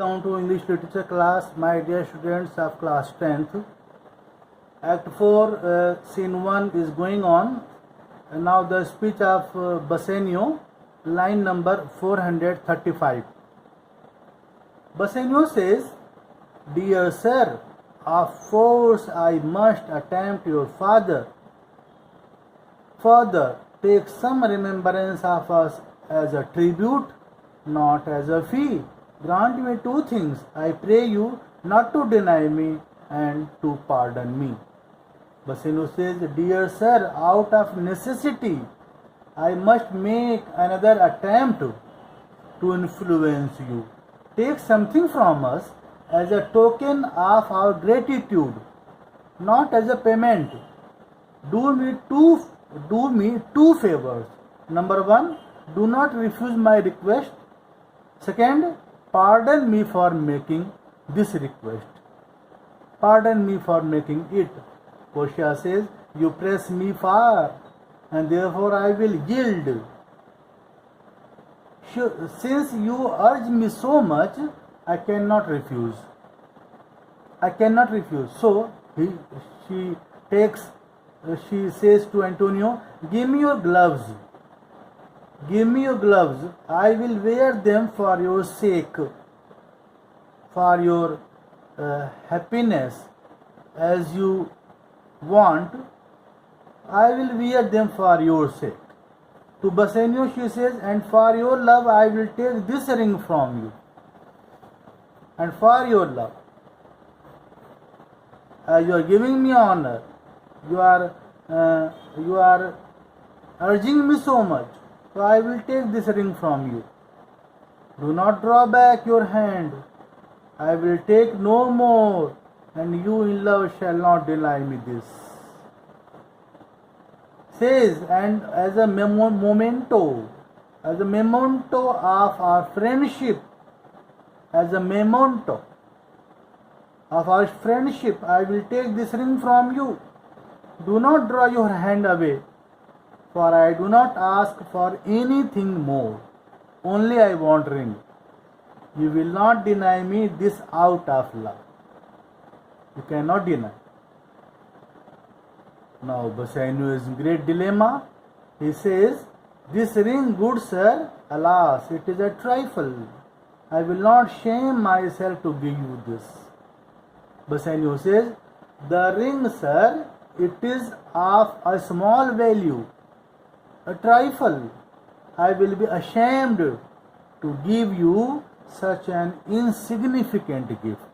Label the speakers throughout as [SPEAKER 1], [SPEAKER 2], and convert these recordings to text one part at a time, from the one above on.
[SPEAKER 1] Welcome to English literature class, my dear students of class 10th. Act 4, scene 1 is going on. And now the speech of Bassanio, line number 435. Bassanio says, "Dear sir, of force I must attempt your father. Further, take some remembrance of us as a tribute, not as a fee. Grant me two things, I pray you, not to deny me and to pardon me." Bassanio says, "Dear sir, out of necessity, I must make another attempt to influence you. Take something from us as a token of our gratitude, not as a payment. Do me two favors. Number one, do not refuse my request. Second, pardon me for making this request. Pardon me for making it." Portia says, "You press me far, and therefore I will yield. Since you urge me so much, I cannot refuse. So she says to Antonio, "Give me your gloves. Give me your gloves. I will wear them for your sake, for your happiness, as you want. I will wear them for your sake." To Bassanio she says, "And for your love I will take this ring from you. And for your love, as you are giving me honor, you are urging me so much, so I will take this ring from you. Do not draw back your hand. I will take no more, and you in love shall not deny me this." Says, "And as a memento of our friendship, I will take this ring from you. Do not draw your hand away, for I do not ask for anything more. Only I want ring. You will not deny me this out of love." You cannot deny. Now Bassanio is in great dilemma. He says, "This ring, good sir, alas, it is a trifle. I will not shame myself to give you this." Bassanio says, "The ring, sir, it is of a small value, a trifle. I will be ashamed to give you such an insignificant gift."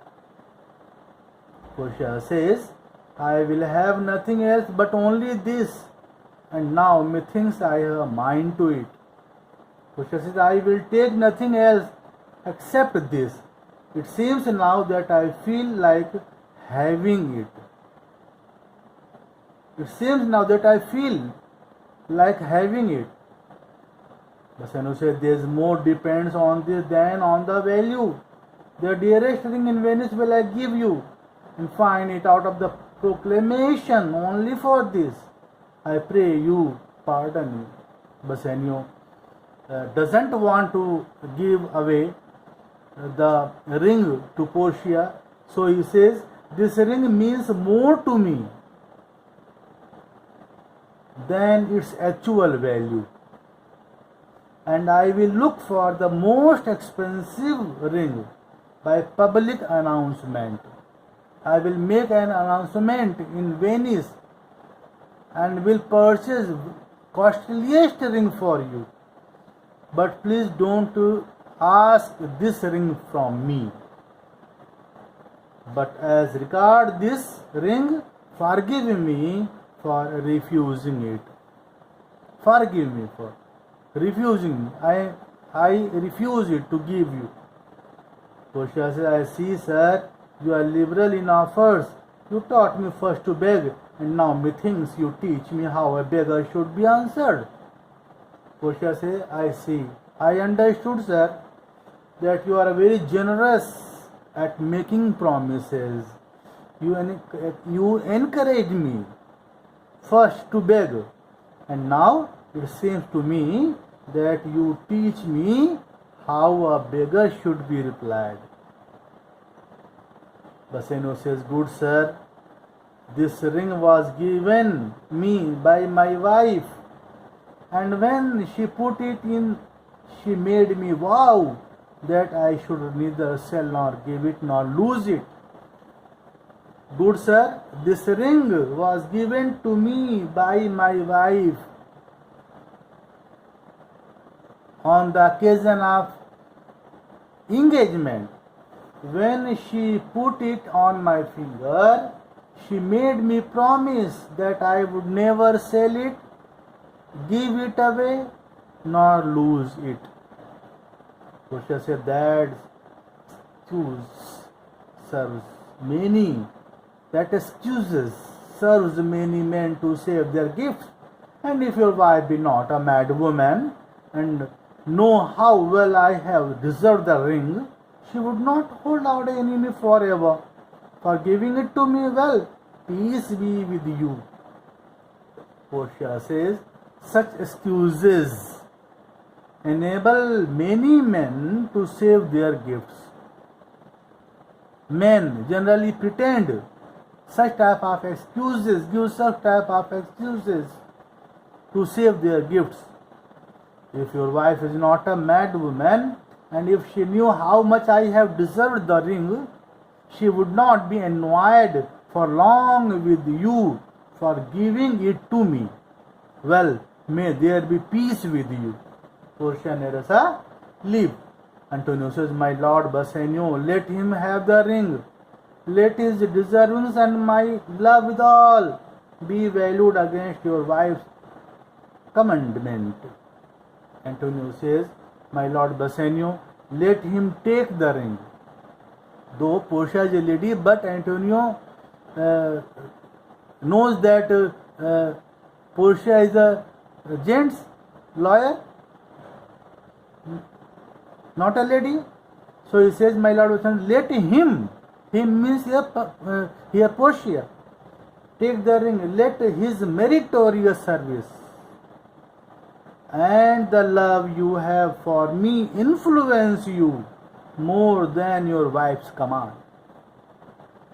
[SPEAKER 1] Portia says, "I will have nothing else but only this, and now methinks I have a mind to it." Portia says, "I will take nothing else except this. It seems now that I feel like having it. Bassanio says, "There is more depends on this than on the value. The dearest ring in Venice will I give you, and find it out of the proclamation only for this. I pray you pardon me." Bassanio doesn't want to give away the ring to Portia, so he says, "This ring means more to me than its actual value, and I will look for the most expensive ring by public announcement. I will make an announcement in Venice and will purchase costliest ring for you. But please don't ask this ring from me. But as regard this ring, forgive me for refusing it. Forgive me for refusing me. I refuse it to give you." Portia says, "I see, sir, you are liberal in offers. You taught me first to beg, and now methinks you teach me how a beggar should be answered." Portia says, "I see. I understood, sir, that you are very generous at making promises. You encourage me first to beg, and now it seems to me that you teach me how a beggar should be replied. Bassanio says, good sir, this ring was given me by my wife, and when she put it in, she made me vow that I should neither sell nor give it nor lose it. Good sir, this ring was given to me by my wife on the occasion of engagement. When she put it on my finger, she made me promise that I would never sell it, give it away, nor lose it. Portia said that excuses serves many men to save their gifts. And if your wife be not a mad woman and know how well I have deserved the ring, she would not hold out enemy forever. For giving it to me, well, peace be with you. Portia says, such excuses enable many men to save their gifts. Men generally pretend such type of excuses, give such type of excuses to save their gifts. If your wife is not a mad woman, and if she knew how much I have deserved the ring, she would not be annoyed for long with you for giving it to me. Well, may there be peace with you. Portia and Nerissa leave. Antonio says, my lord Bassanio, let him have the ring. Let his deservings and my love withal be valued against your wife's commandment. Antonio says, my lord Bassanio, let him take the ring. Though Portia is a lady, but Antonio knows that Portia is a gent's lawyer, not a lady. So he says, my lord Bassanio, let him means here Portia, take the ring. Let his meritorious service and the love you have for me influence you more than your wife's command.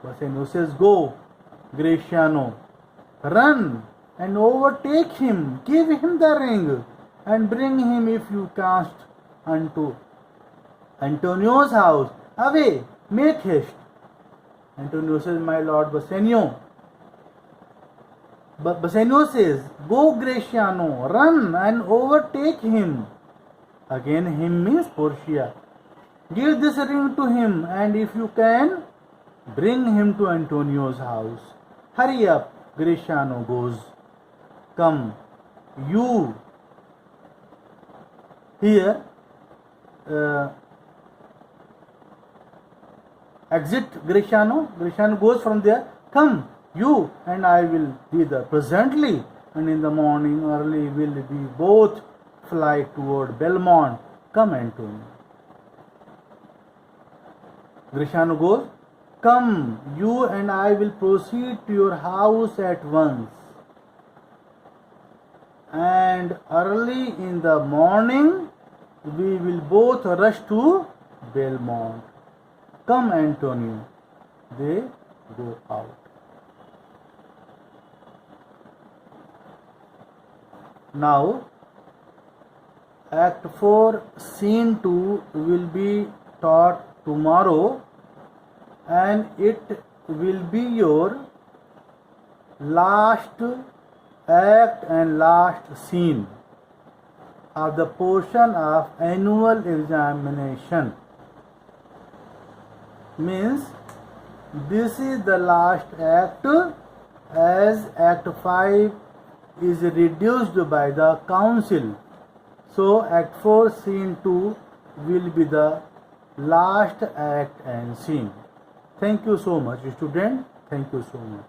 [SPEAKER 1] Bassanio says, go, Gratiano, run and overtake him, give him the ring, and bring him if you canst unto Antonio's house. Away, make haste. Antonio says, my lord Bassanio. But Bassanio says, go, Gratiano, run and overtake him. Again, him means Portia. Give this ring to him, and if you can, bring him to Antonio's house. Hurry up, Gratiano goes. Come, you. Here, exit Gratiano. Gratiano goes from there. Come, you and I will be there presently, and in the morning early will we both fly toward Belmont. Come, Antonio. Gratiano goes, come, you and I will proceed to your house at once, and early in the morning we will both rush to Belmont. Come, Antonio. They go out. Now, Act 4, Scene 2 will be taught tomorrow, and it will be your last act and last scene of the portion of annual examination. Means this is the last act, as Act 5 is reduced by the council. So Act 4 Scene 2 will be the last act and scene. Thank you so much, student. Thank you so much.